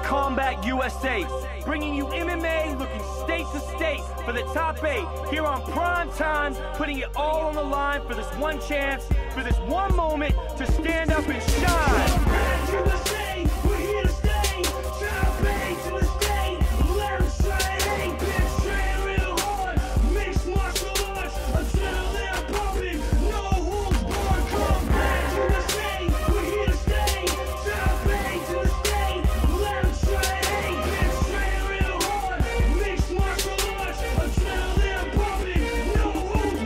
Combat USA, bringing you MMA looking state to state for the top 8 here on prime time, putting it all on the line for this one chance, for this one moment to stand up and shine. Combat USA, we're here to stay. Top 8 to the state. Let 'em say, bitch, train real hard. Mixed martial arts until they're pumping. No holds barred. Combat USA, we're here to stay. Top 8 to the state. Let 'em say, bitch, train real hard. Mixed martial arts until they're pumping. No holds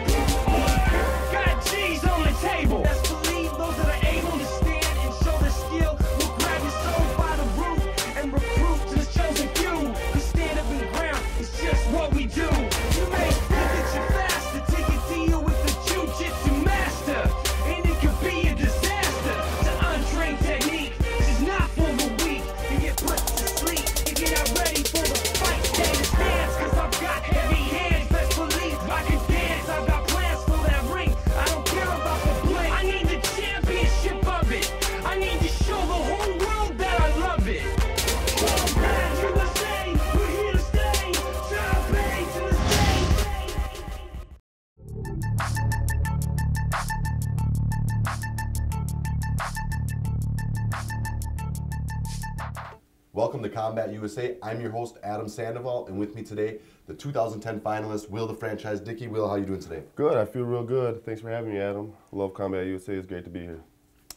barred. Got G's on the table. Best believe those that are able to stand and show their skill will grab your soul by the root and recruit to the chosen few. We stand up in the ground, it's just what we do. You may think that you're faster, take a deal with the Jiu-Jitsu master, and it could be a disaster. The untrained technique is not for the weak. You get put to sleep if you're not ready for the fight. Stay to stance, cause I've got heavy hands. Best believe I can dance, I've got plans for that ring. I don't care about the blink, I need the championship of it. I need to show the whole world that I love it. Combat USA, we're here to stay. Top 8 to the state. Welcome to Combat USA. I'm your host, Adam Sandoval, and with me today, the 2010 finalist, Will the Franchise Dicke. Will, how you doing today? Good, I feel real good. Thanks for having me, Adam. Love Combat USA, it's great to be here.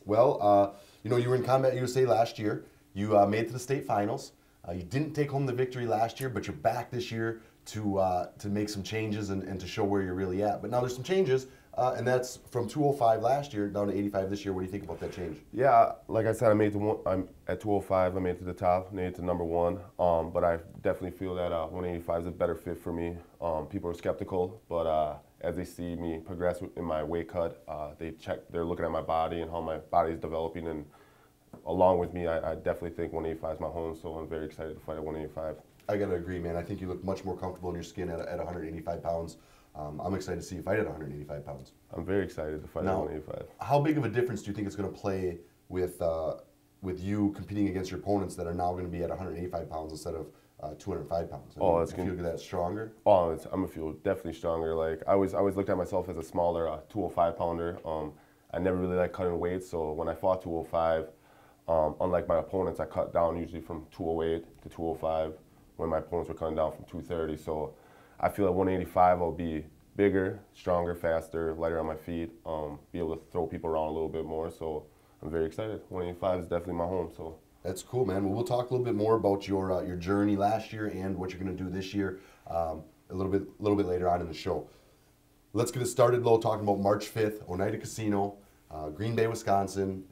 Well, you know, you were in Combat USA last year. You made it to the state finals. You didn't take home the victory last year, but you're back this year to make some changes and to show where you're really at. But now there's some changes, and that's from 205 last year down to 85 this year. What do you think about that change? Yeah, like I said, I'm at 205, I made it to the top, made it to #1. But I definitely feel that 185 is a better fit for me. People are skeptical, but as they see me progress in my weight cut, they're looking at my body and how my body is developing, and along with me, I definitely think 185 is my home, so I'm very excited to fight at 185. I gotta agree, man. I think you look much more comfortable in your skin at 185 pounds. I'm excited to see you fight at 185 pounds. I'm very excited to fight at 185. How big of a difference do you think it's going to play with you competing against your opponents that are now going to be at 185 pounds instead of 205 pounds? It's going to feel that stronger? I'm gonna feel definitely stronger. Like I always looked at myself as a smaller 205 pounder. I never really liked cutting weight, so when I fought 205, unlike my opponents, I cut down usually from 208 to 205 when my opponents were cutting down from 230. So I feel at 185 I'll be bigger, stronger, faster, lighter on my feet, be able to throw people around a little bit more. So I'm very excited. 185 is definitely my home. So that's cool, man. Well, we'll talk a little bit more about your journey last year and what you're going to do this year a little bit later on in the show. Let's get it started, though, talking about March 5th, Oneida Casino, Green Bay, Wisconsin.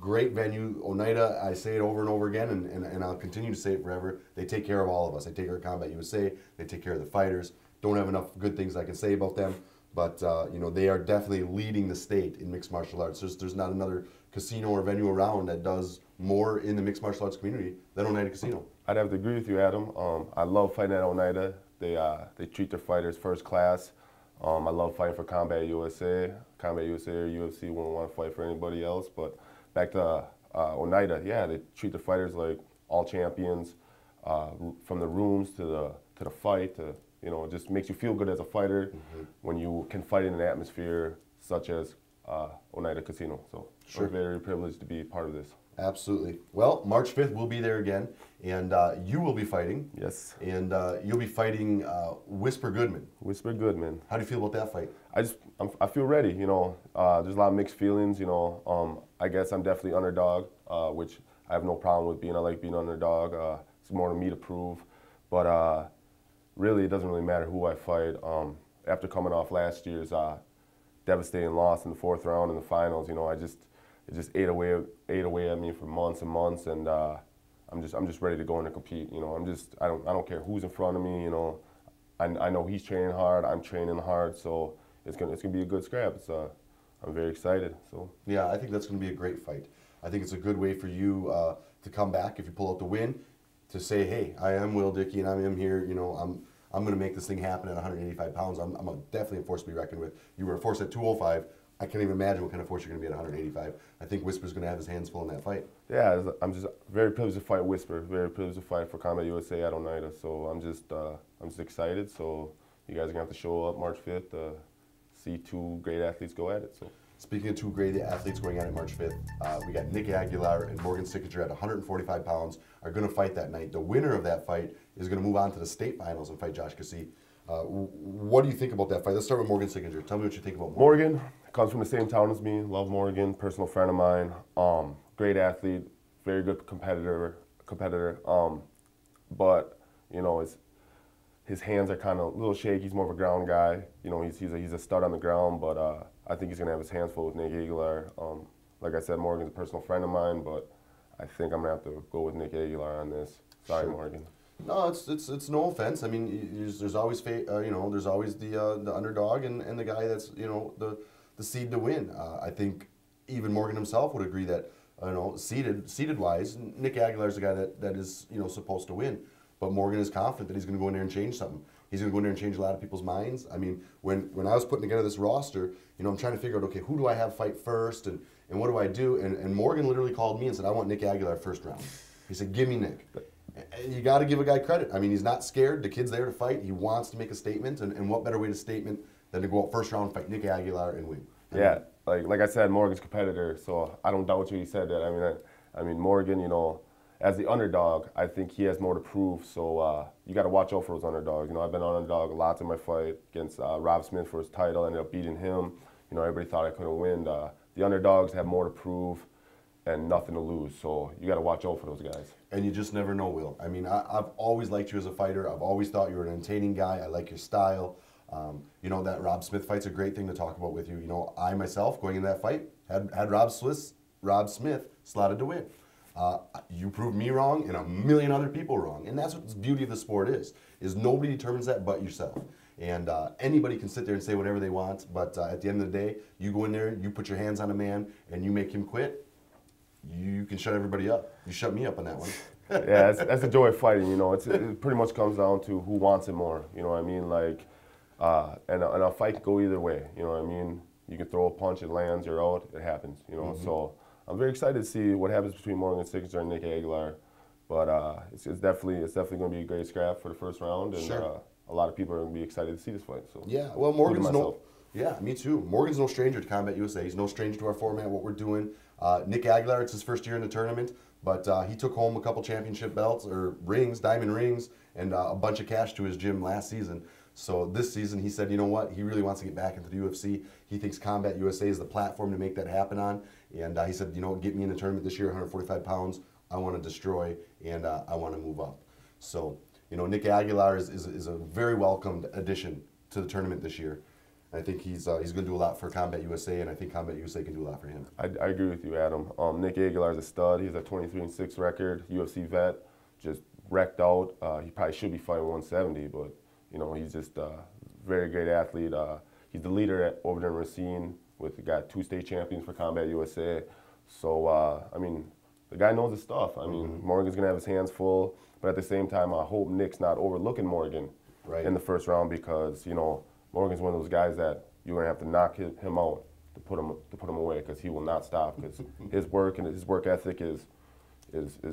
Great venue. Oneida, I say it over and over again, and I'll continue to say it forever. They take care of all of us. They take care of Combat USA. They take care of the fighters. Don't have enough good things I can say about them, but you know, they are definitely leading the state in mixed martial arts. There's not another casino or venue around that does more in the mixed martial arts community than Oneida Casino. I'd have to agree with you, Adam. I love fighting at Oneida. They treat their fighters first class. I love fighting for Combat USA. Combat USA or UFC wouldn't want to fight for anybody else. But back to Oneida, yeah, they treat the fighters like all champions, from the rooms to the fight. You know, it just makes you feel good as a fighter when you can fight in an atmosphere such as Oneida Casino. So sure. I'm very privileged to be part of this. Absolutely. Well, March 5th, we'll be there again, and you will be fighting. Yes. And you'll be fighting Whisper Goodman. Whisper Goodman. How do you feel about that fight? I feel ready, you know. There's a lot of mixed feelings, you know. I guess I'm definitely underdog, which I have no problem with being. I like being underdog. It's more to me to prove. But really, it doesn't really matter who I fight. After coming off last year's devastating loss in the 4th round in the finals, you know, it just ate away at me for months and months, and I'm just ready to go in and compete. You know, I don't care who's in front of me. You know, I know he's training hard, I'm training hard, so it's gonna be a good scrap. I'm very excited. So yeah, I think that's gonna be a great fight. I think it's a good way for you to come back if you pull out the win, to say, hey, I am Will Dicke and I am here. You know, I'm going to make this thing happen at 185 pounds. I'm definitely a force to be reckoned with. You were a force at 205. I can't even imagine what kind of force you're going to be at 185. I think Whisper's going to have his hands full in that fight. Yeah, I'm just very privileged to fight Whisper. Very privileged to fight for Combat USA at Oneida. So I'm just excited. So you guys are gonna have to show up March 5th to see two great athletes go at it. So. Speaking of two great athletes going at it March 5th, we got Nick Aguilar and Morgan Sickinger at 145 pounds are going to fight that night. The winner of that fight is going to move on to the state finals and fight Josh Kasee. What do you think about that fight? Let's start with Morgan Sickinger. Tell me what you think about Morgan. Morgan comes from the same town as me. Love Morgan, personal friend of mine. Great athlete, very good competitor. But you know, his hands are kind of a little shaky. He's more of a ground guy. You know, he's a stud on the ground, but I think he's gonna have his hands full with Nick Aguilar. Like I said, Morgan's a personal friend of mine, but I think I'm gonna have to go with Nick Aguilar on this. Sorry, sure. Morgan. No, it's no offense. I mean, there's always there's always the underdog and the guy that's the seed to win. I think even Morgan himself would agree that seeded wise, Nick Aguilar's the guy that is supposed to win. But Morgan is confident that he's going to go in there and change something. He's going to go in there and change a lot of people's minds. I mean, when I was putting together this roster, I'm trying to figure out, okay, who do I have fight first and what do I do? And Morgan literally called me and said, I want Nick Aguilar first round. He said, give me Nick. You got to give a guy credit. I mean, he's not scared. The kid's there to fight. He wants to make a statement. And what better way to statement than to go out first round, fight Nick Aguilar, and win? Yeah, like I said, Morgan's a competitor, so I don't doubt you. He said that. I mean, Morgan, as the underdog, I think he has more to prove, so you got to watch out for those underdogs. I've been an underdog lots in my fight against Rob Smith for his title, ended up beating him. Everybody thought I couldn't win. The underdogs have more to prove and nothing to lose, so you got to watch out for those guys. And you just never know, Will. I mean, I've always liked you as a fighter. I've always thought you were an entertaining guy. I like your style. That Rob Smith fight's a great thing to talk about with you. I myself, going into that fight, had Rob Smith slotted to win. You proved me wrong and a million other people wrong. And that's what the beauty of the sport is nobody determines that but yourself. And anybody can sit there and say whatever they want, but at the end of the day, you go in there, you put your hands on a man, and you make him quit, you can shut everybody up. You shut me up on that one. Yeah, that's the joy of fighting, it pretty much comes down to who wants it more, you know what I mean? And a fight can go either way, you know what I mean? You can throw a punch, it lands, you're out, it happens, so I'm very excited to see what happens between Morgan Sickinger and Nick Aguilar, but it's definitely going to be a great scrap for the first round, and sure. A lot of people are going to be excited to see this fight. So yeah, well, Morgan's me too. Morgan's no stranger to Combat USA. He's no stranger to our format, what we're doing. Nick Aguilar, it's his first year in the tournament, but he took home a couple championship belts or rings, diamond rings, and a bunch of cash to his gym last season. So this season, he said, you know what? He really wants to get back into the UFC. He thinks Combat USA is the platform to make that happen on. And he said, get me in the tournament this year, 145 pounds. I want to destroy, and I want to move up. So, Nick Aguilar is a very welcomed addition to the tournament this year. I think he's going to do a lot for Combat USA, and I think Combat USA can do a lot for him. I agree with you, Adam. Nick Aguilar is a stud. He's a 23-6 record, UFC vet, just wrecked out. He probably should be fighting 170, but he's just a very great athlete. He's the leader over there in Racine. Got 2 state champions for Combat USA. So, the guy knows his stuff. Morgan's going to have his hands full, but at the same time, I hope Nick's not overlooking Morgan in the first round because, Morgan's one of those guys that you're going to have to knock him out to put him away because he will not stop because his work and his work ethic is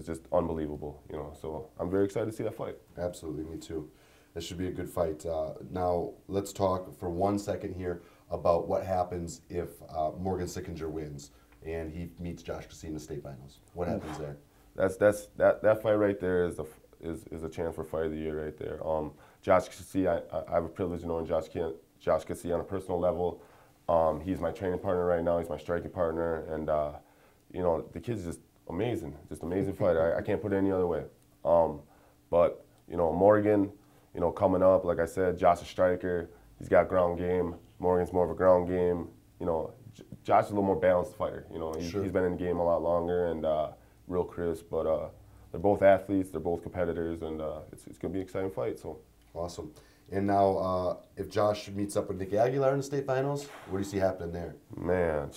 just unbelievable, So I'm very excited to see that fight. Absolutely, me too. This should be a good fight. Now, let's talk for 1 second here about what happens if Morgan Sickinger wins and he meets Josh Kasee in the state finals. What happens there? That fight right there is a chance for fight of the year right there. Josh Kasee, I have a privilege of knowing Josh Kasee on a personal level. He's my training partner right now. He's my striking partner, and the kid's just amazing fighter. I can't put it any other way. But Morgan, coming up, like I said, Josh is a striker. He's got ground game. Morgan's more of a ground game. Josh is a little more balanced fighter. He's been in the game a lot longer and real crisp. But they're both athletes. They're both competitors, and it's going to be an exciting fight. So awesome. And now, if Josh meets up with Nick Aguilar in the state finals, what do you see happening there? Man,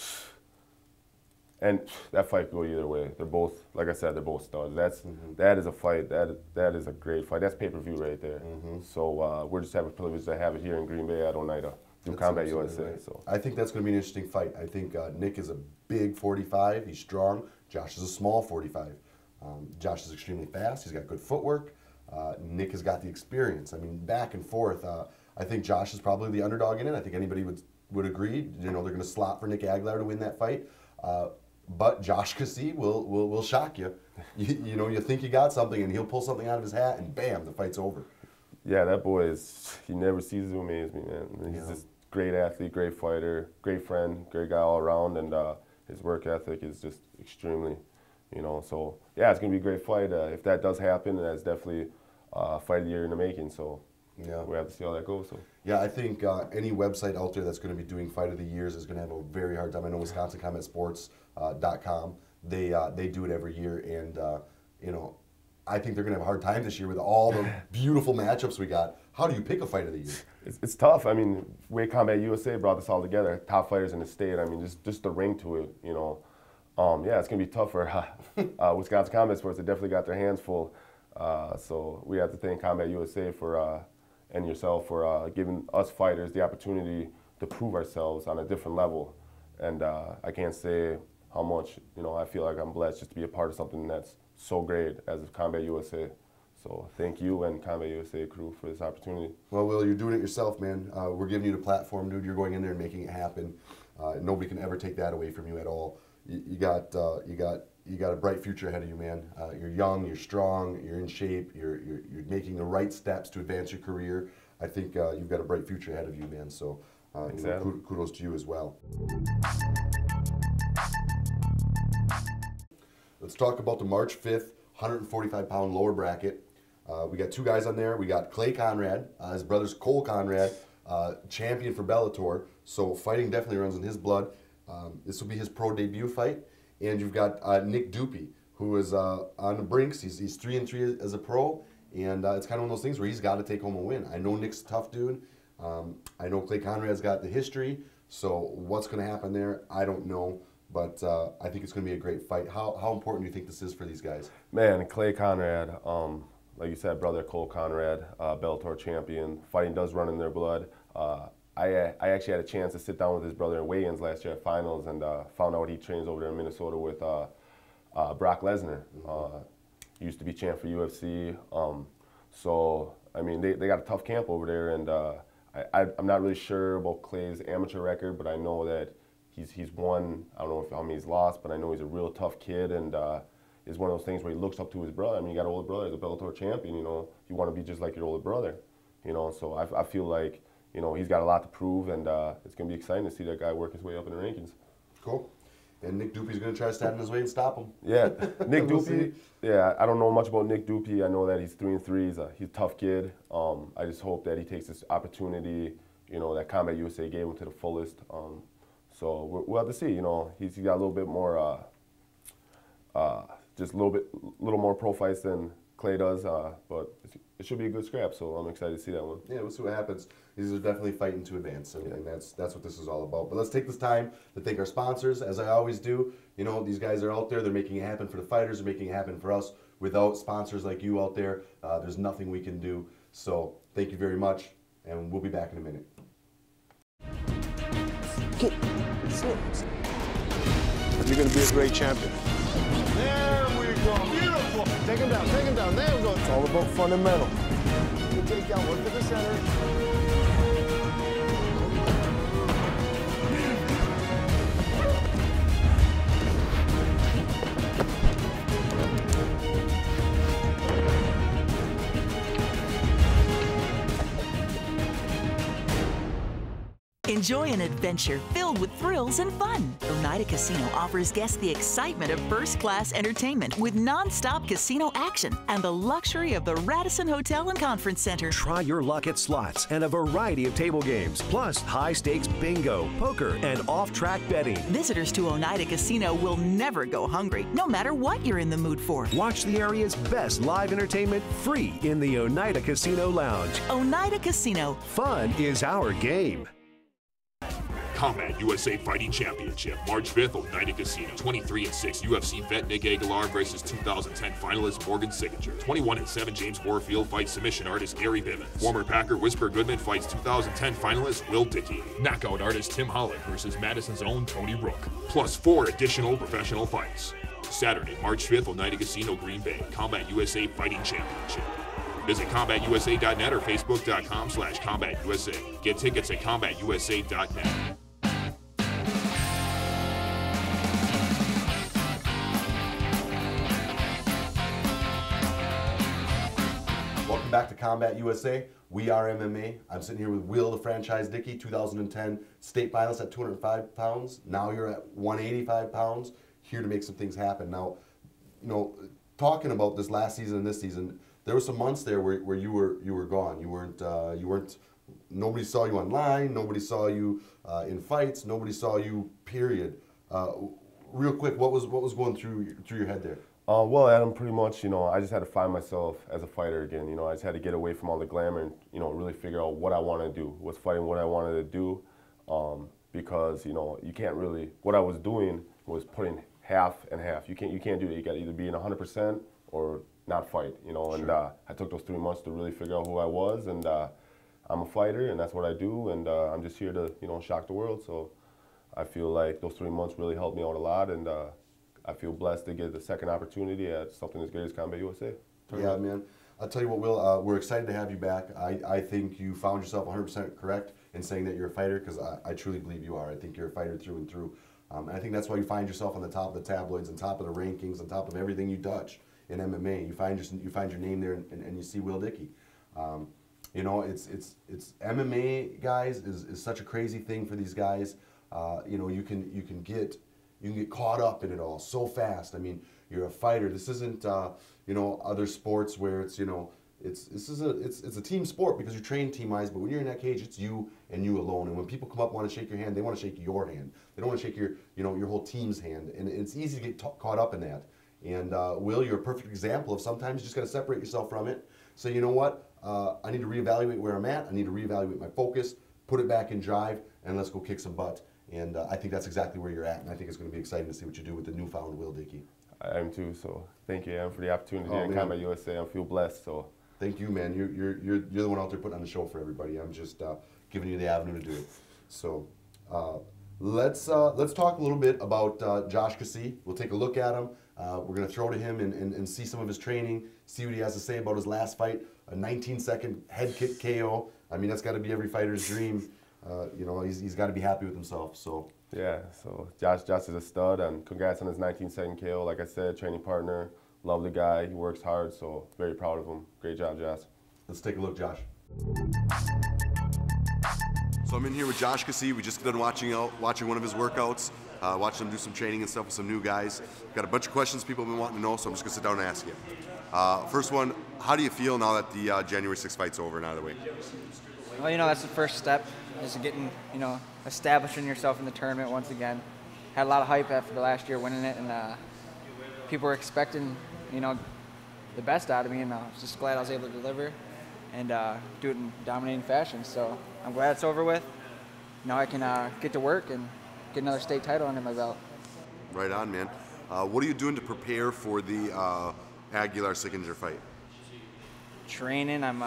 and that fight could go either way. They're both, like I said, they're both studs. That is a fight. That is a great fight. That's pay-per-view right there. So we're just having the privilege to have it here in Green Bay at Oneida. through Combat USA. Right. So I think that's going to be an interesting fight. I think Nick is a big 45. He's strong. Josh is a small 45. Josh is extremely fast. He's got good footwork. Nick has got the experience. I mean, back and forth. I think Josh is probably the underdog in it. I think anybody would agree. You know, they're going to slot for Nick Aguilar to win that fight. But Josh Kasee will shock you. You know, you think you got something, and he'll pull something out of his hat, and bam, the fight's over. yeah, that boy he never ceases to amaze me, man. He's just great athlete, great fighter, great friend, great guy all around, and his work ethic is just extremely, you know. So yeah, it's gonna be a great fight. If that does happen, that's definitely a fight of the year in the making. So Yeah. we have to see how that goes. So Yeah, I think any website out there that's going to be doing Fight of the Years is going to have a very hard time. I know WICombatsports.com, they do it every year, and you know, I think they're going to have a hard time this year with all the beautiful matchups we got. How do you pick a Fight of the Year? it's tough. I mean, Weight Combat USA brought this all together. Top fighters in the state. I mean, just the ring to it, you know. Yeah, it's going to be tough for Wisconsin Combat Sports. They definitely got their hands full. So we have to thank Combat USA for and yourself for giving us fighters the opportunity to prove ourselves on a different level. And I can't say how much, you know, I feel like I'm blessed just to be a part of something that's so great as Combat USA. So thank you and Combat USA crew for this opportunity. Well, Will, you're doing it yourself, man. We're giving you the platform, dude. You're going in there and making it happen. Nobody can ever take that away from you at all. You got a bright future ahead of you, man. You're young, you're strong, you're in shape, you're making the right steps to advance your career. I think you've got a bright future ahead of you, man. So kudos to you as well. Let's talk about the March 5th, 145-pound lower bracket. We got two guys on there. We got Clay Conrad, his brother's Cole Conrad, champion for Bellator. So fighting definitely runs in his blood. This will be his pro debut fight. And you've got Nick Dupie, who is on the brinks. He's 3-3 as a pro, and it's kind of one of those things where he's got to take home a win. I know Nick's a tough dude. I know Clay Conrad's got the history, so what's going to happen there, I don't know. But I think it's going to be a great fight. How important do you think this is for these guys? Man, Clay Conrad, like you said, brother Cole Conrad, Bellator champion. Fighting does run in their blood. I actually had a chance to sit down with his brother in weigh-ins last year at finals, and found out he trains over there in Minnesota with Brock Lesnar. Used to be champ for UFC. So, I mean, they got a tough camp over there, and I'm not really sure about Clay's amateur record, but I know that he's won. I don't know how many he's lost, but I know he's a real tough kid, and it's one of those things where he looks up to his brother. I mean, you got an older brother, he's a Bellator champion, you know. You want to be just like your older brother, you know. So I feel like, you know, he's got a lot to prove, and it's going to be exciting to see that guy work his way up in the rankings. Cool. And Nick Dupie's going to try to stand in his way and stop him. Yeah, Nick We'll Dupie. Yeah, I don't know much about Nick Dupie. I know that he's 3-3. He's a tough kid. I just hope that he takes this opportunity, you know, that Combat USA gave him to the fullest. So we'll have to see. You know, he's got a little bit more, just a little more pro fights than Clay does, but it should be a good scrap, so I'm excited to see that one. Yeah, we'll see what happens. These are definitely fighting to advance, and that's what this is all about. But let's take this time to thank our sponsors, as I always do. You know, these guys are out there. They're making it happen for the fighters. They're making it happen for us. Without sponsors like you out there, there's nothing we can do. So thank you very much, and we'll be back in a minute. You're going to be a great champion. There we go. Beautiful. Take him down. Take him down. There we go. It's all about fundamental. You take down, work to the center. Enjoy an adventure filled with thrills and fun. Oneida Casino offers guests the excitement of first-class entertainment with non-stop casino action and the luxury of the Radisson Hotel and Conference Center. Try your luck at slots and a variety of table games, plus high-stakes bingo, poker, and off-track betting. Visitors to Oneida Casino will never go hungry, no matter what you're in the mood for. Watch the area's best live entertainment free in the Oneida Casino Lounge. Oneida Casino. Fun is our game. Combat USA Fighting Championship, March 5th, Oneida Casino. 23-6 UFC vet Nick Aguilar versus 2010 finalist Morgan Signature. 21-7 James Warfield fights submission artist Gary Bivens. Former Packer Whisper Goodman fights 2010 finalist Will Dicke. Knockout artist Tim Hollick versus Madison's own Tony Rook. Plus 4 additional professional fights. Saturday, March 5th, Oneida Casino, Green Bay. Combat USA Fighting Championship. Visit CombatUSA.net or Facebook.com/CombatUSA. Get tickets at CombatUSA.net. Welcome back to Combat USA. We are MMA. I'm sitting here with Will, the franchise Dicke, 2010 state finalist at 205 pounds. Now you're at 185 pounds, here to make some things happen. Now, you know, talking about this last season and this season, there were some months there where you were gone. You weren't. Nobody saw you online. Nobody saw you in fights. Nobody saw you. Period. Real quick, what was going through your head there? Well, Adam, pretty much, you know, I just had to find myself as a fighter again. You know, I just had to get away from all the glamour and, you know, really figure out what I want to do. Was fighting what I wanted to do, because, you know, you can't really. What I was doing was putting half and half. You can't do it. You got to either be in 100% or not fight, you know, and I took those 3 months to really figure out who I was, and I'm a fighter, and that's what I do, and I'm just here to, you know, shock the world. So I feel like those 3 months really helped me out a lot, and I feel blessed to get the second opportunity at something as great as Combat USA. Yeah, man. I'll tell you what, Will, we're excited to have you back. I think you found yourself 100% correct in saying that you're a fighter, because I truly believe you are. I think you're a fighter through and through. And I think that's why you find yourself on the top of the tabloids, on top of the rankings, on top of everything you touch in MMA. You find your name there, and you see Will Dicke. You know, it's MMA, guys, is such a crazy thing for these guys. You know, you can get caught up in it all so fast. I mean, you're a fighter. This isn't you know, other sports where it's, you know, it's a team sport because you train team-wise, but when you're in that cage, it's you and you alone. And when people come up and want to shake your hand, they want to shake your hand. They don't want to shake your whole team's hand. And it's easy to get caught up in that. And Will, you're a perfect example of sometimes you just got to separate yourself from it. Say, you know what? I need to reevaluate where I'm at. I need to reevaluate my focus, put it back in drive, and let's go kick some butt. And I think that's exactly where you're at. And I think it's going to be exciting to see what you do with the newfound Will Dicke. I am too. So thank you, Adam, for the opportunity in Combat USA. I feel blessed. So thank you, man. You're the one out there putting on the show for everybody. I'm just giving you the avenue to do it. So let's talk a little bit about Josh Kasee. We'll take a look at him. We're going to throw to him and see some of his training, see what he has to say about his last fight, a 19-second head kick KO. I mean, that's got to be every fighter's dream. You know, he's got to be happy with himself. So yeah, so Josh is a stud, and congrats on his 19-second KO. Like I said, training partner, lovely guy. He works hard, so very proud of him. Great job, Josh. Let's take a look, Josh. So I'm in here with Josh Kasee. We just done watching one of his workouts, watching him do some training and stuff with some new guys. Got a bunch of questions people have been wanting to know, so I'm just gonna sit down and ask you. First one, how do you feel now that the January 6th fight's over and out of the way? Well, you know, that's the first step, is getting, you know, establishing yourself in the tournament once again. Had a lot of hype after the last year winning it, and people were expecting, you know, the best out of me, and I was just glad I was able to deliver and do it in dominating fashion. So I'm glad it's over with. Now I can get to work and get another state title under my belt. Right on, man. What are you doing to prepare for the Aguilar-Signature fight? Training. I'm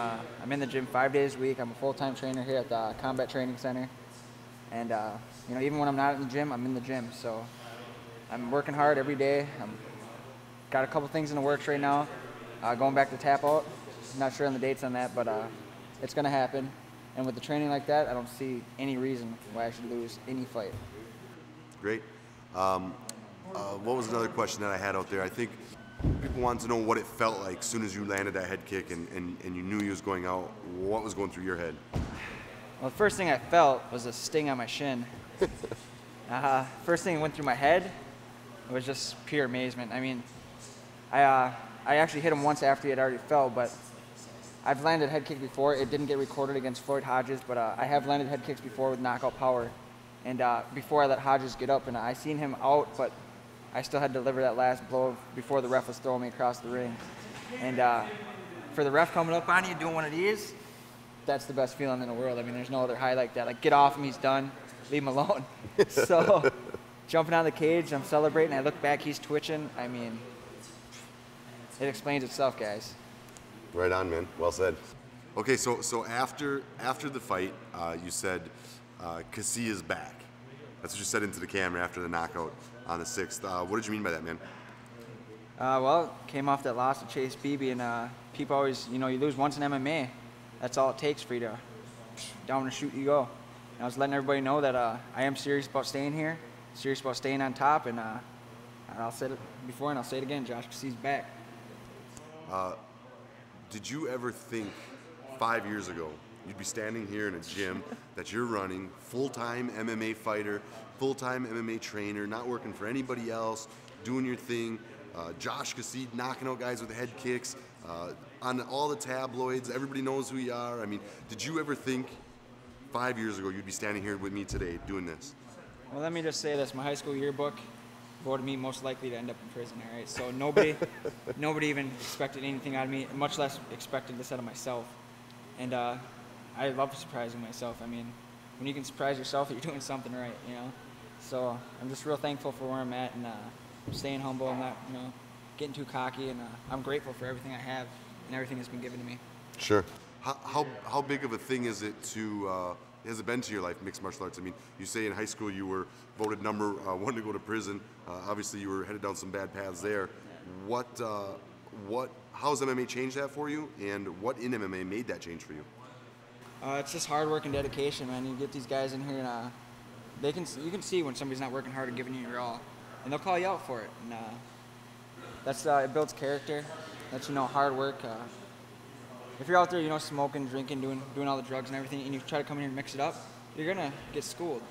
in the gym 5 days a week. I'm a full-time trainer here at the Combat Training Center. And you know, even when I'm not in the gym, I'm in the gym. So I'm working hard every day. Got a couple things in the works right now. Going back to tap out. Not sure on the dates on that, but it's going to happen. And with the training like that, I don't see any reason why I should lose any fight. Great. What was another question that I had out there? I think people wanted to know what it felt like as soon as you landed that head kick and you knew you was going out. What was going through your head? Well, the first thing I felt was a sting on my shin. First thing that went through my head was just pure amazement. I mean, I actually hit him once after he had already fell, but I've landed a head kick before. It didn't get recorded against Floyd Hodges, but I have landed head kicks before with knockout power. And before I let Hodges get up, and I seen him out, but I still had to deliver that last blow before the ref was throwing me across the ring. And for the ref coming up on you doing one of these, that's the best feeling in the world. I mean, there's no other high like that. Like, get off him, he's done. leave him alone. So jumping out of the cage, I'm celebrating. I look back, he's twitching. I mean, it explains itself, guys. Right on, man. Well said. Okay, so after the fight, you said Kasee is back. That's what you said into the camera after the knockout on the 6th. What did you mean by that, man? Well, came off that loss to Chase Beebe, and people always, you lose once in MMA. That's all it takes for you to down and shoot you go. And I was letting everybody know that I am serious about staying here, serious about staying on top, and I'll say it before and I'll say it again, Josh Kasee's back. Did you ever think 5 years ago you'd be standing here in a gym that you're running, full-time MMA fighter, full-time MMA trainer, not working for anybody else, doing your thing, Josh Kasee knocking out guys with head kicks, on all the tabloids, everybody knows who you are. I mean, did you ever think 5 years ago you'd be standing here with me today doing this? Well, let me just say this. My high school yearbook voted me most likely to end up in prison, all right? So nobody even expected anything out of me, much less expected this out of myself. And I love surprising myself. I mean, when you can surprise yourself, you're doing something right, So I'm just real thankful for where I'm at, and I'm staying humble. I'm not, getting too cocky, and I'm grateful for everything I have and everything that's been given to me. Sure. How big of a thing is it has it been to your life, mixed martial arts? I mean, you say in high school you were voted number 1 to go to prison. Obviously, you were headed down some bad paths there. How has MMA changed that for you, and what in MMA made that change for you? It's just hard work and dedication, man. You get these guys in here, and you can see when somebody's not working hard and giving you your all, and they'll call you out for it. And it builds character. That's hard work. If you're out there, smoking, drinking, doing all the drugs and everything, and you try to come in here and mix it up, you're gonna get schooled.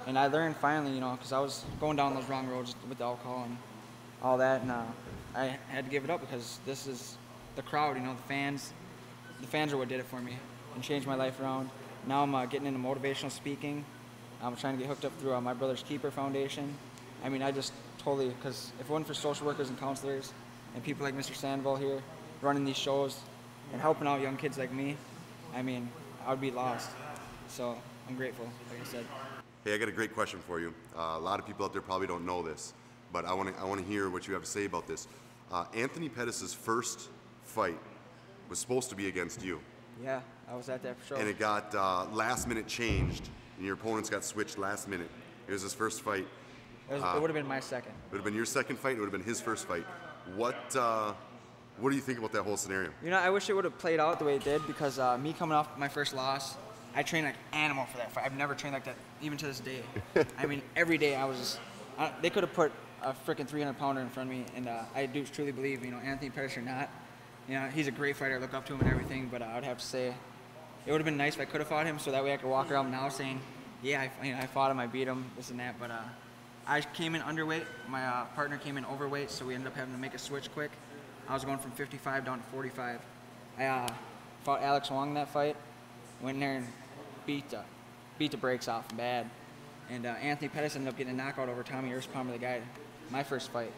And I learned finally, because I was going down those wrong roads with the alcohol and all that, and I had to give it up because this is the crowd, the fans. The fans are what did it for me and changed my life around. Now I'm getting into motivational speaking. I'm trying to get hooked up through my brother's Keeper Foundation. I mean, I just totally, because if it wasn't for social workers and counselors and people like Mr. Sandoval here running these shows and helping out young kids like me, I mean, I would be lost. So I'm grateful, like I said. Hey, I got a great question for you. A lot of people out there probably don't know this, but I want to hear what you have to say about this. Anthony Pettis' first fight was supposed to be against you. Yeah, I was at that for sure. And it got last minute changed, and your opponents got switched last minute. It was his first fight. It would have been my second. It would have been your second fight. It would have been his first fight. What do you think about that whole scenario? I wish it would have played out the way it did, because me coming off my first loss, I trained like an animal for that fight. I've never trained like that, even to this day. I mean, every day I was just, they could have put a freaking 300-pounder in front of me, and I do truly believe, Anthony Pettis or not, he's a great fighter. I look up to him and everything, but I would have to say it would have been nice if I could have fought him, so that way I could walk around now saying, yeah, I fought him, I beat him, this and that. But I came in underweight. My partner came in overweight, so we ended up having to make a switch quick. I was going from 55 down to 45. I fought Alex Wong in that fight. Went in there and beat the brakes off him bad. And Anthony Pettis ended up getting a knockout over Tommy Earthpalmer, the guy, my first fight.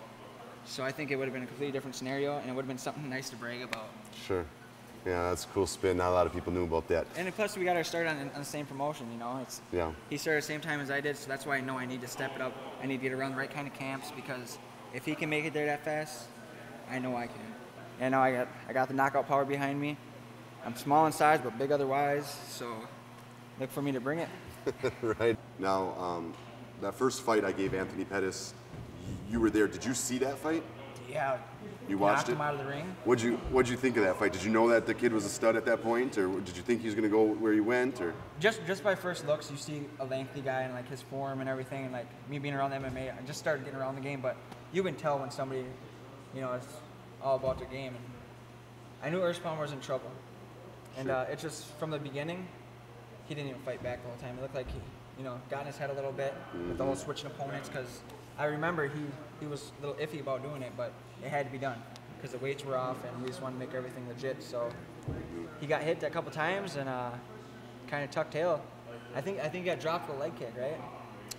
So I think it would have been a completely different scenario, and it would have been something nice to brag about. Sure. Yeah, that's a cool spin. Not a lot of people knew about that. And plus, we got our start on the same promotion, Yeah. He started at the same time as I did, so that's why I know I need to step it up. I need to get around the right kind of camps, because if he can make it there that fast, I know I can. And now I got the knockout power behind me. I'm small in size, but big otherwise, so look for me to bring it. Right. Now, that first fight I gave Anthony Pettis, you were there. Did you see that fight? Yeah. You watched knocked him out of the ring. What'd you think of that fight? Did you know that the kid was a stud at that point, or did you think he was going to go where he went, or? Just by first looks, you see a lengthy guy and like his form and everything, and like me being around the MMA, I just started getting around the game, but you can tell when somebody, is all about their game. And I knew Earthpalmer was in trouble, and it's just from the beginning, he didn't even fight back the whole time. It looked like he, got in his head a little bit with the whole switching opponents, because I remember he was a little iffy about doing it, but it had to be done because the weights were off and we just wanted to make everything legit. So he got hit a couple times and kind of tucked tail. I think he got dropped with a leg kick, right?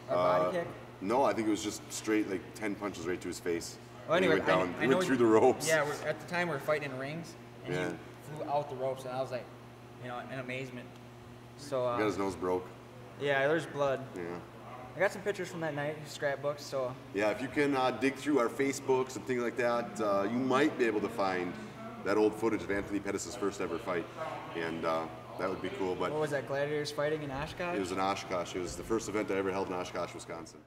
Or body kick? No, I think it was just straight, like 10 punches right to his face. Well, anyway, he went through the ropes. Yeah, at the time we were fighting in rings, and he flew out the ropes, and I was like, in amazement. So he got his nose broke. Yeah, there's blood. Yeah. I got some pictures from that night, scrapbooks, so. Yeah, if you can dig through our Facebooks and things like that, you might be able to find that old footage of Anthony Pettis' first ever fight, and that would be cool. But what was that, Gladiators fighting in Oshkosh? It was in Oshkosh. It was the first event I ever held in Oshkosh, Wisconsin.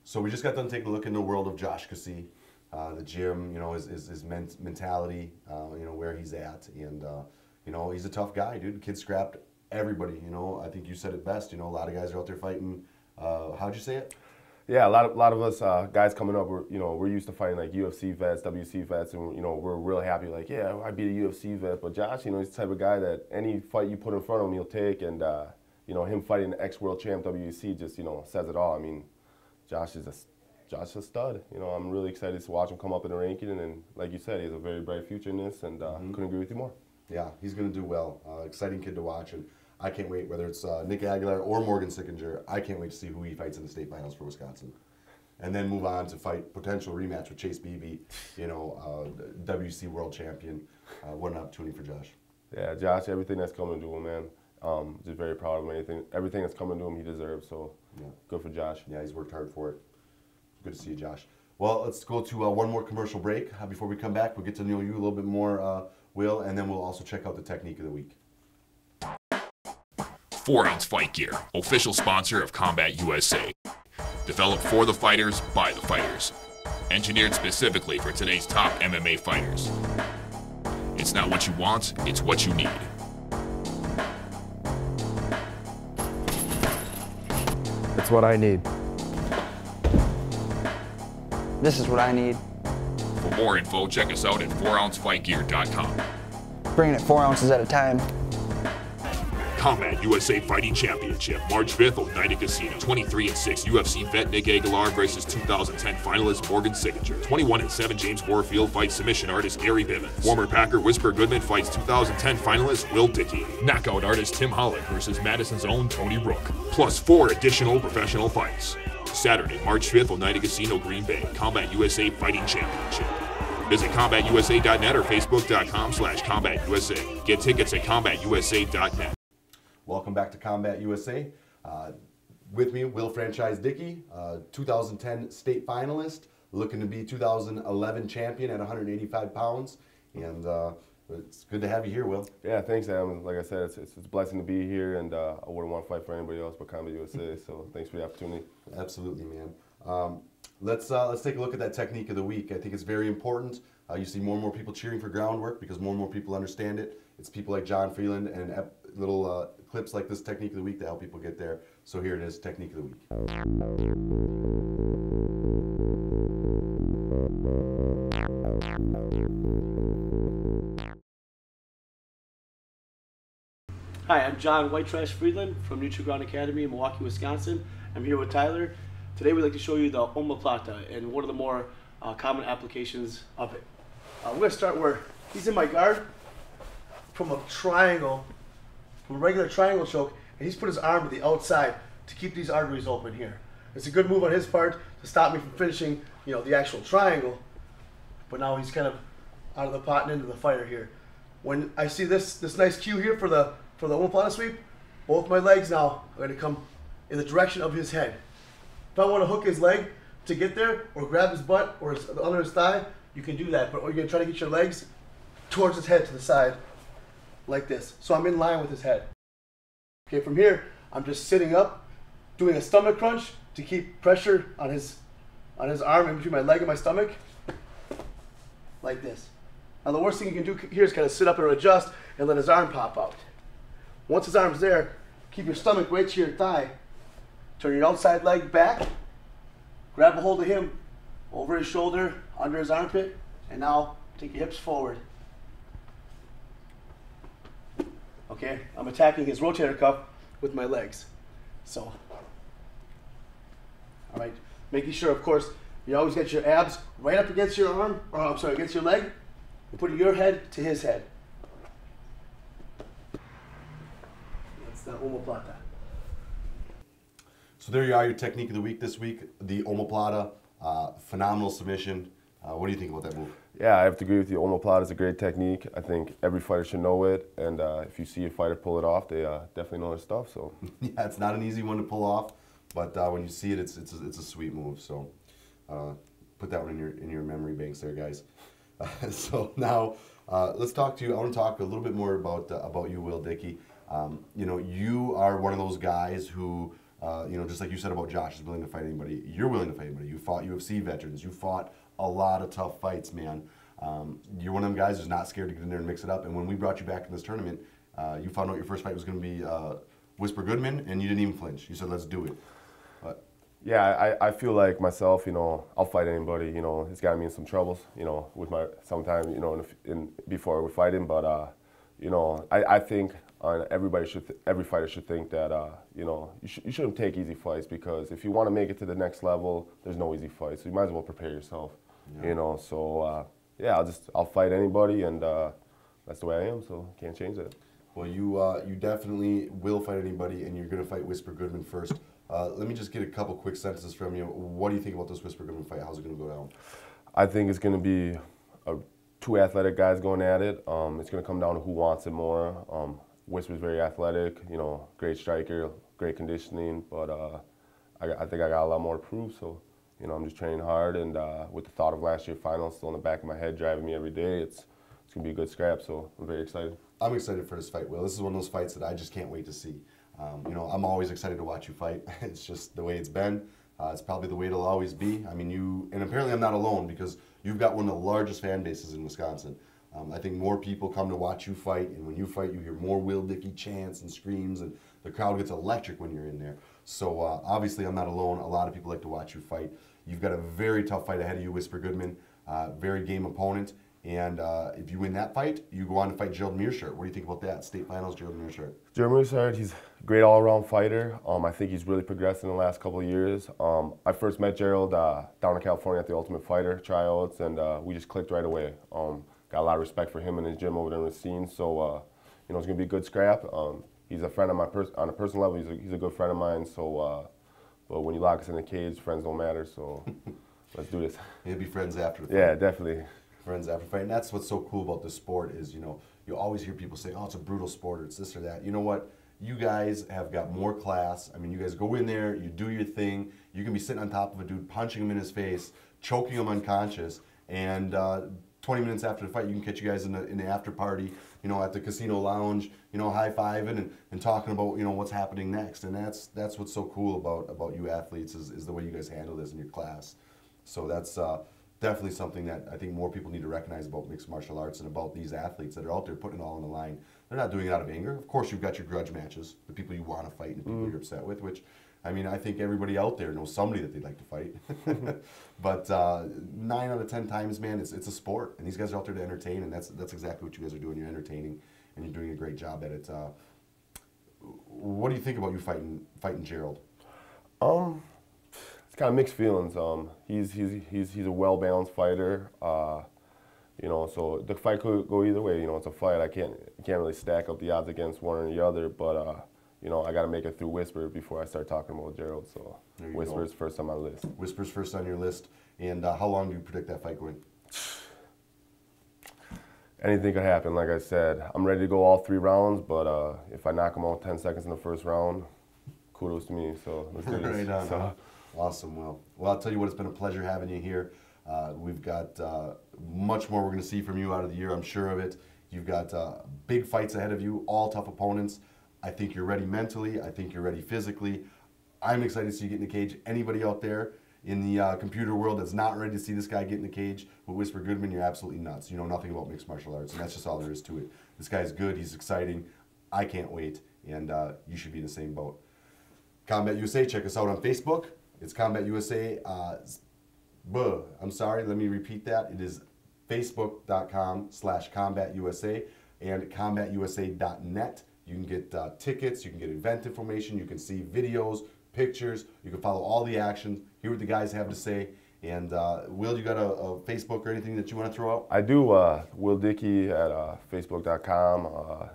So we just got done taking a look in the world of Josh Kasee, the gym, you know, his mentality, you know, where he's at, and you know, he's a tough guy, dude. Kid scrapped everybody, you know. I think you said it best, you know, a lot of guys are out there fighting. How'd you say it? Yeah, a lot of us guys coming up, we're used to fighting like UFC vets, WC vets, and you know, we're real happy. Like, yeah, I beat a UFC vet, but Josh, you know, he's the type of guy that any fight you put in front of him, he'll take. And you know, him fighting the ex-world champ WC just, you know, says it all. I mean, Josh is a stud. You know, I'm really excited to watch him come up in the ranking, and like you said, he has a very bright future in this, and couldn't agree with you more. Yeah, he's going to do well. Exciting kid to watch, and I can't wait, whether it's Nick Aguilar or Morgan Sickinger, I can't wait to see who he fights in the state finals for Wisconsin. And then move on to fight potential rematch with Chase Beebe, you know, WC world champion. What an opportunity for Josh. Yeah, Josh, everything that's coming to him, man. Just very proud of him. Everything that's coming to him, he deserves. So yeah. Good for Josh. Yeah, he's worked hard for it. Good to see you, Josh. Well, let's go to one more commercial break. Before we come back, we'll get to know you a little bit more, Will, and then we'll also check out the technique of the week. 4-Ounce Fight Gear, official sponsor of Combat USA. Developed for the fighters, by the fighters. Engineered specifically for today's top MMA fighters. It's not what you want, it's what you need. It's what I need. This is what I need. For more info, check us out at 4ouncefightgear.com. Bringing it 4 ounces at a time. Combat USA Fighting Championship, March 5th, Oneida Casino. 23-6 UFC vet Nick Aguilar versus 2010 finalist Morgan Sickinger. 21-7 James Warfield fights submission artist Gary Bivens. Former Packer Whisper Goodman fights 2010 finalist Will Dicke. Knockout artist Tim Holland versus Madison's own Tony Rook. Plus 4 additional professional fights. Saturday, March 5th, Oneida Casino, Green Bay. Combat USA Fighting Championship. Visit CombatUSA.net or Facebook.com/CombatUSA. Get tickets at CombatUSA.net. Welcome back to Combat USA. With me, Will Franchise Dicke, 2010 state finalist, looking to be 2011 champion at 185 pounds. And it's good to have you here, Will. Yeah, thanks, Adam. Like I said, it's a blessing to be here, and I wouldn't want to fight for anybody else but Combat USA, so thanks for the opportunity. Absolutely, man. Let's take a look at that technique of the week. I think it's very important. You see more and more people cheering for groundwork because more and more people understand it. It's people like John Freeland and little clips like this technique of the week to help people get there. So here it is, technique of the week. Hi, I'm John White Trash Freeland from Neutral Ground Academy in Milwaukee, Wisconsin. I'm here with Tyler. Today we'd like to show you the omoplata and one of the more common applications of it. We're going to start where he's in my guard from a triangle, from a regular triangle choke, and he's put his arm to the outside to keep these arteries open here. It's a good move on his part to stop me from finishing, you know, the actual triangle, but now he's kind of out of the pot and into the fire here. When I see this nice cue here for the omoplata sweep, both my legs now are going to come in the direction of his head. If I want to hook his leg to get there, or grab his butt, or under his thigh, you can do that. But you're going to try to get your legs towards his head to the side, like this. So I'm in line with his head. Okay, from here, I'm just sitting up, doing a stomach crunch to keep pressure on his arm in between my leg and my stomach, like this. Now the worst thing you can do here is kind of sit up and adjust and let his arm pop out. Once his arm's there, keep your stomach right to your thigh. Turn your outside leg back, grab a hold of him over his shoulder, under his armpit, and now take your hips forward. Okay, I'm attacking his rotator cuff with my legs. So, all right, making sure, of course, you always get your abs right up against your arm, or I'm sorry, against your leg, and putting your head to his head. That's the omoplata. So there you are, your technique of the week this week, the omoplata, phenomenal submission. What do you think about that move? Yeah, I have to agree with you. Omoplata is a great technique. I think every fighter should know it, and if you see a fighter pull it off, they definitely know their stuff. So yeah, it's not an easy one to pull off, but when you see it, it's a sweet move. So put that one in your memory banks there, guys. So now let's talk to you. I want to talk a little bit more about you, Will Dicke. You know, you are one of those guys who, you know, just like you said about Josh, is willing to fight anybody. You're willing to fight anybody. You fought UFC veterans. You fought a lot of tough fights, man. You're one of them guys who's not scared to get in there and mix it up. And when we brought you back in this tournament, you found out your first fight was going to be Whisper Goodman, and you didn't even flinch. You said, let's do it. Yeah, I feel like myself, you know, I'll fight anybody. You know, it's got me in some troubles, you know, with my sometime, you know, before we fight him. But you know, I think every fighter should think that you know, you shouldn't take easy fights, because if you want to make it to the next level, there's no easy fights. So you might as well prepare yourself. Yeah. You know, so yeah, I'll fight anybody, and that's the way I am. So can't change that. Well, you definitely will fight anybody, and you're going to fight Whisper Goodman first. Let me just get a couple quick sentences from you. What do you think about this Whisper Goodman fight? How's it going to go down? I think it's going to be two athletic guys going at it. It's going to come down to who wants it more. Whisper's very athletic, you know, great striker, great conditioning, but I think I got a lot more to prove. So, you know, I'm just training hard, and with the thought of last year's finals still in the back of my head, driving me every day, it's going to be a good scrap. So I'm very excited. I'm excited for this fight, Will. This is one of those fights that I just can't wait to see. You know, I'm always excited to watch you fight. It's just the way it's been. It's probably the way it'll always be. I mean, and apparently I'm not alone, because you've got one of the largest fan bases in Wisconsin. I think more people come to watch you fight, and when you fight, you hear more Will Dicke chants and screams, and the crowd gets electric when you're in there. So obviously I'm not alone. A lot of people like to watch you fight. You've got a very tough fight ahead of you, Whisper Goodman. Very game opponent. And if you win that fight, you go on to fight Gerald Meerschaert. What do you think about that? State finals, Gerald Meerschaert. Gerald Meerschaert, he's a great all-around fighter. I think he's really progressed in the last couple of years. I first met Gerald down in California at the Ultimate Fighter tryouts, and we just clicked right away. Got a lot of respect for him and his gym over there in the scene. So, you know, it's going to be a good scrap. He's a friend of mine on a personal level. He's a good friend of mine. So, but when you lock us in the cage, friends don't matter. So, let's do this. You'll be friends after the fight. Yeah, definitely. Friends after fight. And that's what's so cool about this sport is, you know, you always hear people say, oh, it's a brutal sport, or it's this or that. You know what? You guys have got more class. I mean, you guys go in there, you do your thing. You can be sitting on top of a dude, punching him in his face, choking him unconscious, and 20 minutes after the fight, you can catch you guys in the after party, you know, at the casino lounge, you know, high-fiving and talking about, you know, what's happening next. And that's what's so cool about you athletes is the way you guys handle this in your class. So that's definitely something that I think more people need to recognize about mixed martial arts and about these athletes that are out there putting it all on the line. They're not doing it out of anger. Of course, you've got your grudge matches, the people you want to fight and the people you're upset with, which, I mean, I think everybody out there knows somebody that they'd like to fight. But 9 out of 10 times, man, it's a sport, and these guys are out there to entertain, and that's exactly what you guys are doing. You're entertaining, and you're doing a great job at it. What do you think about you fighting Gerald? It's kind of mixed feelings. He's a well-balanced fighter. You know, so the fight could go either way. You know, it's a fight. I can't really stack up the odds against one or the other. But you know, I got to make it through Whisper before I start talking about Gerald. So Whisper's first on my list. Whisper's first on your list. And how long do you predict that fight going? Anything could happen. Like I said, I'm ready to go all 3 rounds. But if I knock him out 10 seconds in the first round, kudos to me. So let's do this. Right on. Awesome, Will. Well, I'll tell you what, it's been a pleasure having you here. We've got much more we're going to see from you out of the year, I'm sure of it. You've got big fights ahead of you, all tough opponents. I think you're ready mentally. I think you're ready physically. I'm excited to see you get in the cage. Anybody out there in the computer world that's not ready to see this guy get in the cage with Whisper Goodman, you're absolutely nuts. You know nothing about mixed martial arts, and that's just all there is to it. This guy's good. He's exciting. I can't wait, and you should be in the same boat. Combat USA, check us out on Facebook. It's Combat USA. I'm sorry, let me repeat that. It is facebook.com/CombatUSA and CombatUSA.net. You can get tickets, you can get event information, you can see videos, pictures, you can follow all the action, hear what the guys have to say. And Will, you got a Facebook or anything that you want to throw out? I do. Will Dicke at Facebook.com.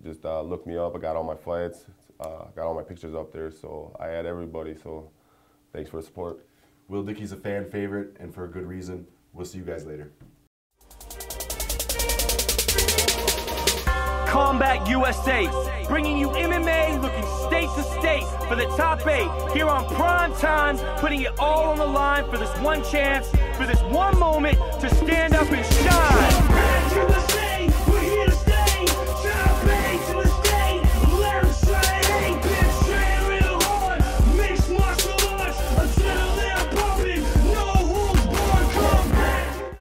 Just look me up. I got all my fights. Got all my pictures up there, so I add everybody. So thanks for the support. Will Dicke's a fan favorite, and for a good reason. We'll see you guys later. Combat USA, bringing you MMA looking state to state for the top 8 here on Prime Time, putting it all on the line for this one chance, for this one moment to